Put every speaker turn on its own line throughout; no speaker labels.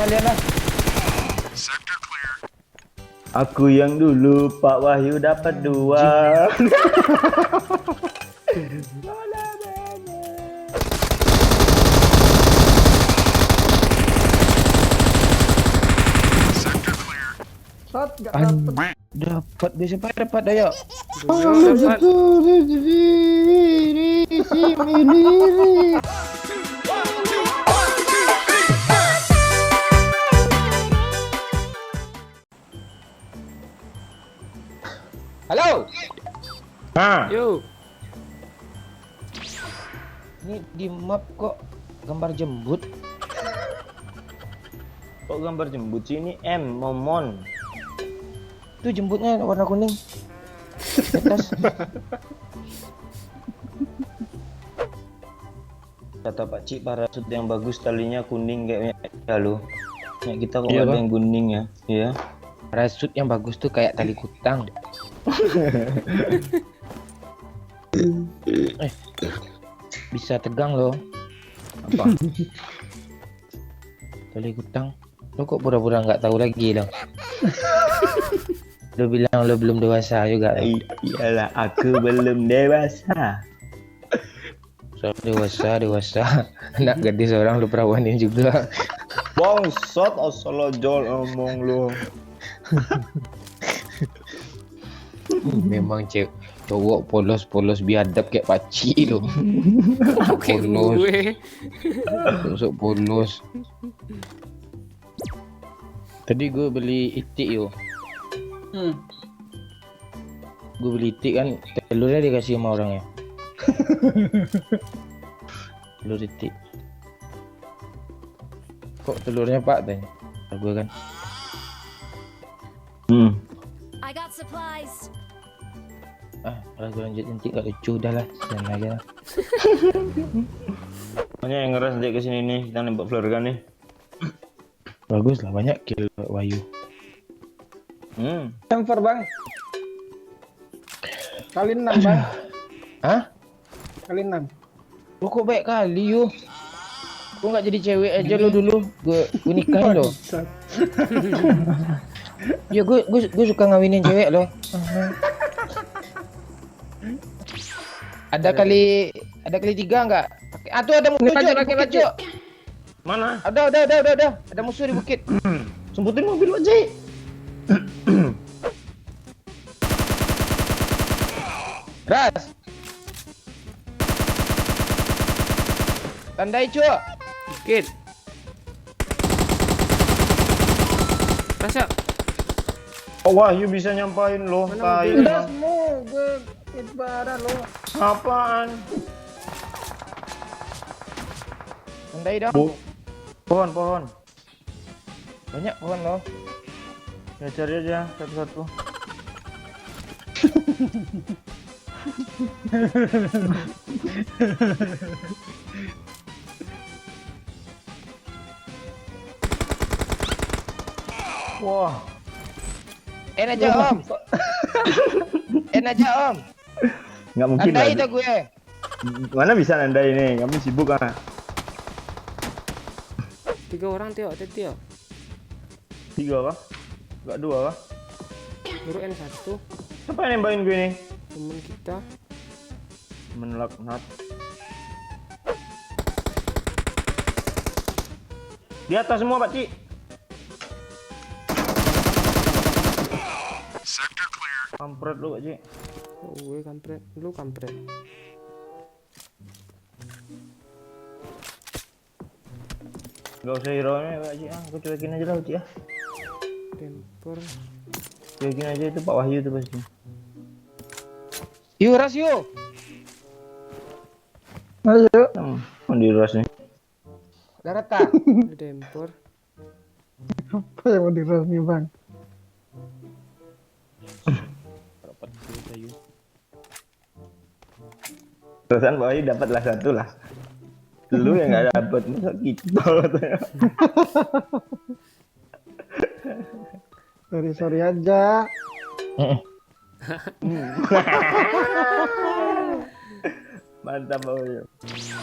kalian lah.
Aku yang dulu, Pak Wahyu dapat 2.
Shot gak dapet.
Dapat bisa dapat ayo.
Dapat.
Halo.
Nah,
Yuk.
Ini di map kok gambar jembut.
kok gambar jembut sih ini M, Momon.
Itu jembutnya warna kuning. Di atas.
Kata Pak Cik, parasut yang bagus talinya kuning kayaknya ya lo. Ya kita kok
Iya,
ada
Bang.
yang kuning ya. Iya.
Parasut yang bagus tuh kayak tali kutang. Bisa tegang loh. Apa? Tali kutang. Lo kok pura-pura nggak tahu lagi lo? Lo bilang lo belum dewasa juga. Lo.
Iyalah, aku belum dewasa.
So, dewasa. Anak gadis orang lo perawanin juga.
Bangsat asal jol omong lo.
Memang cowok polos biadab kayak paci lo.
Kayak
Polos.
gue.
Sok polos. Tadi gue beli itik yo. Gue beli itik kan, telurnya dikasih sama orangnya. Telur itik. Kok telurnya Pak tanya? Gue kan.
I got supplies.
Kalau gue lanjut nanti gak lucu dah lah. Jangan aja lah.
Makanya yang ngeras dia kesini nih, kita nembak flare gun nih.
Bagus lah, banyak kill Wahyu.
Transfer bang. Kali 6 bang.
Hah?
Kali 6.
Lo kok baik kali yo. Gue gak jadi cewek aja lo dulu. Gue nikahin lo. Ya gue suka ngawinin cewek lo. Ada kali 3 enggak? Tuh ada musuh Cok, di bukit, Cok.
Mana?
Ada. Ada musuh di bukit.
Semputin mobil Pak Cik.
Ras. Tandai, Cok.
Dikit. Rasa.
Oh Wahyu bisa nyampain lo.
Mana
Tai
mobil?
emang.
Gue ibarat lo.
Apaan?
Tandai dong.
Bu. Pohon.
Banyak pohon lo.
Ya cari aja satu-satu. Wah,
Aja Om. Aja Om.
nggak mungkin
Tandai
lagi.
tuh gue.
Mana bisa nandai nih? Kami sibuk ah.
3 orang Tio, Tio.
3 kah? Enggak 2 kah?
Baru N1
Siapa yang nembakin gue nih?
temen kita.
Menlaknat. Di atas semua Pak Cik. Kampret lu Pak Cik.
Oh, gue kampret, lu kampret.
Gak usah hero nya Pak Cik. Aku cuekin aja lah Pak Cik ya.
Temper.
Cuekin aja itu Pak Wahyu tuh pasti.
Yuk Ras yuk.
Ayo.
Di ras nih.
Udah rata.
Temper. Apa yang mau diras nih bang?
Terusan Pak Wahyu dapatlah 1 lah. Lu yang nggak dapet, masa kita katanya.
Sorry aja.
Mantap Pak Wahyu.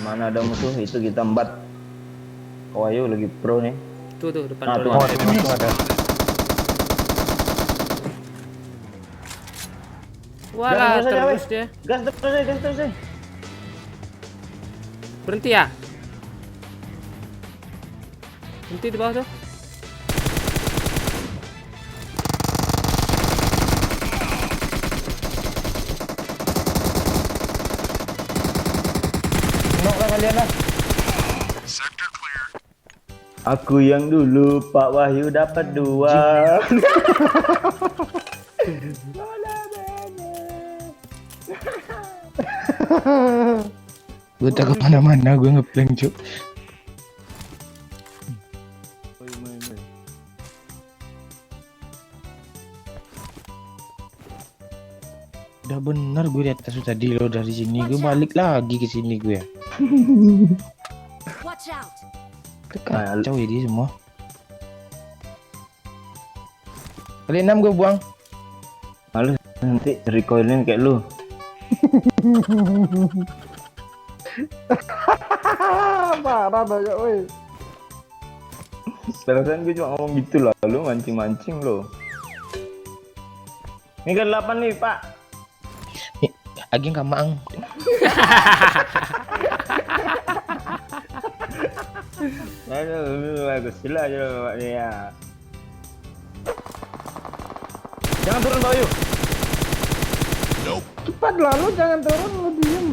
Mana ada musuh itu kita embat. Pak Wahyu lagi pro nih.
Tuh depan
Ah, tuh,
bawah.
ada.
Tuh ada.
Walah,
Gas terus aja,
terus dia.
Gas terus deh.
Berhenti ya? Berhenti di bawah tuh.
Nok lah kalian lah.
Aku yang dulu, Pak Wahyu dapat 2.
Gue tak kemana-mana, gue ngeplank cuk. Udah bener gue di atas tadi lo, dari sini gue balik lagi ke sini gue.
Watch out.
Kacau ya dia semua. Kali 6 gue buang.
Malu nanti recoilin kayak lu.
Parah banyak woi.
Perasaan gue cuma ngomong gitu lah, lu mancing-mancing lo. Ini kan 8 nih, Pak.
Agi kamang.
Aduh, bagus lah aja Pak ya. Jangan turun, Pak Wahyu.
Cepat lah lu, jangan turun, lu diem.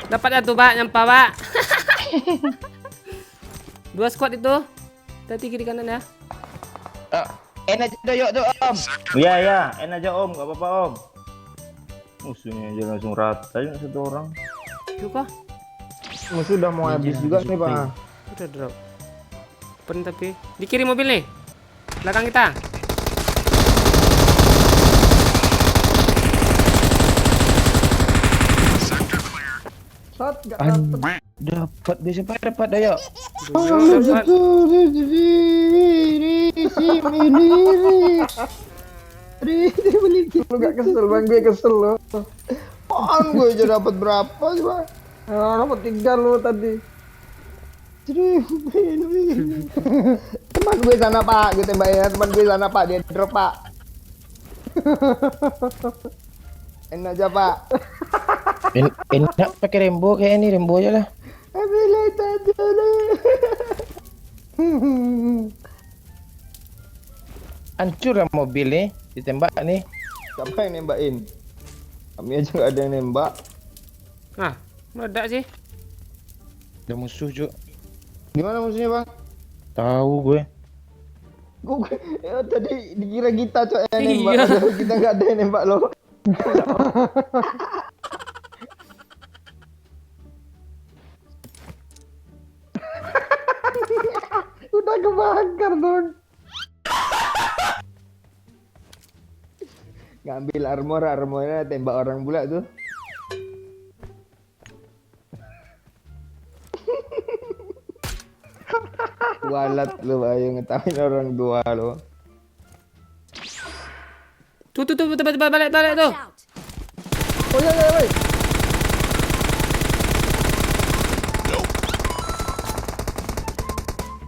Dapat ya tuh, Pak, nyampah, Pak. 2 squad itu. Tadi kiri kanan ya.
Enak doyok tuh om.
Iya, enak aja Om, gak apa-apa Om. Musuhnya aja langsung rata aja satu orang.
Yuk kah?
Musuh udah mau habis juga nih Pak.
Udah drop. Open tapi. Di kiri mobil nih. Belakang kita.
Shot gak dapet.
Dapat bisa dapat doyok.
Dapat.
Lu gak kesel bang, gue kesel lo. Apaan gue aja dapat berapa coba? Dapat 3 lo tadi. Teman gue sana Pak, gue tembakin teman gue sana Pak, dia drop Pak. Enak aja Pak.
Enak pakai rembo kayak ini, rembo aja lah. Hancur lah mobil nih, ditembak nih.
Siapa yang nembakin? Kami aja nggak ada yang nembak.
Nah, meledak sih.
Ada musuh cuk.
Gimana musuhnya bang?
Tahu gue.
Gue ya, tadi dikira kita cok yang
Iya.
nembak, padahal kita nggak ada yang nembak lo. Udah kebakar dong. Ngambil armornya tembak orang pula tuh. Walat lu ayo ngetawain orang tua lo.
Tuh, balik tuh.
Watch out.
Oh ya ya woi.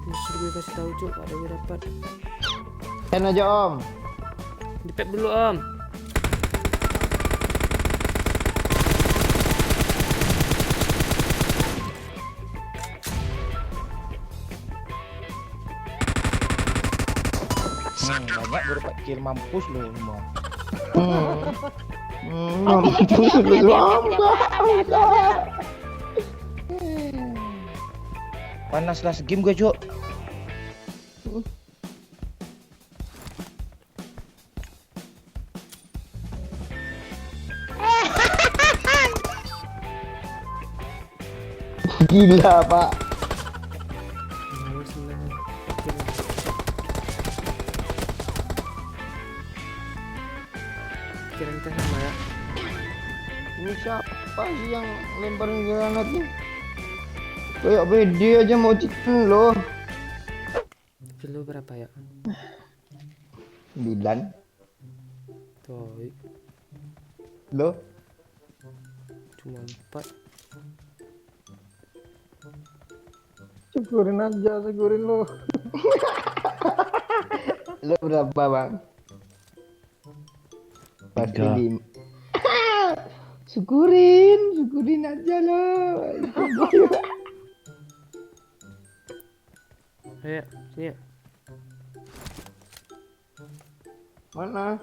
Musuh gue kasih tahu cuk, ada gue dapat.
Pen aja om.
Dipet dulu om.
Banyak gue dapat kill, mampus lo semua.
Mampus lu om.
Panas lah segame gue cuk.
Gila pak.
Pikiran kita sama ya.
Ini siapa sih yang lemparin granat nih? Kayak pede aja mau chicken lo.
Kilo berapa ya?
9
Tuh,
lo.
cuma 4.
Syukurin aja, syukurin lu. Lu berapa bang? Pasti
Tiga.
5. Syukurin aja lo.
Ayo, sini.
Mana?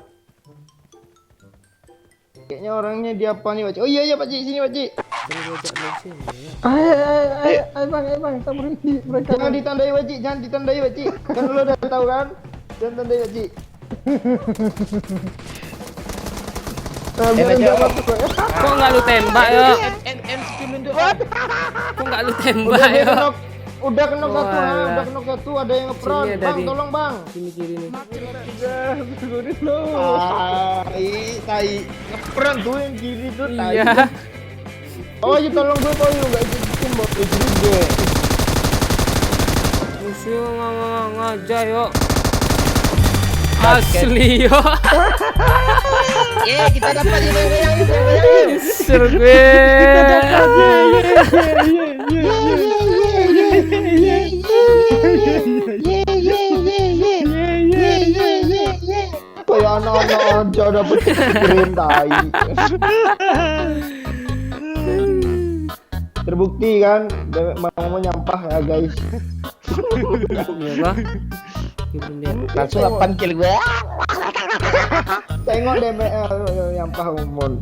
Kayaknya orangnya di apa nih, Pak Cik? Oh iya Pak Cik, sini Pak Cik.
Sini gua ajak lu sini. Ya.
Ayo bang, samperin mereka. Jangan ditandai Pak Cik, jangan ditandai Pak Cik. Kan lu udah tahu kan? Jangan tandai Pak Cik. Nah, biar
Pak Cik.
enggak masuk kok.
Kok nggak lu tembak yo?
M skill untuk
Kok nggak lu tembak yo?
Udah kena satu,
Walah.
udah kena satu, ada yang ngepron.
Sini ada
Bang,
di-
tolong bang.
Sini kiri nih.
Syukurin lo. Tai. Ngepron tuh yang kiri tuh, tai.
Iya.
Oh, ya tolong gue boy, lu enggak ikutin bot juga.
Musuh ngajak yo. Asli yo.
kita dapat ini.
Seru gue.
Kayak anak-anak aja dapet screen tai. Terbukti kan, mau nyampah ya guys.
Berapa? Kita lihat.
Langsung 8 kill gue.
Tengok DML nyampah umum.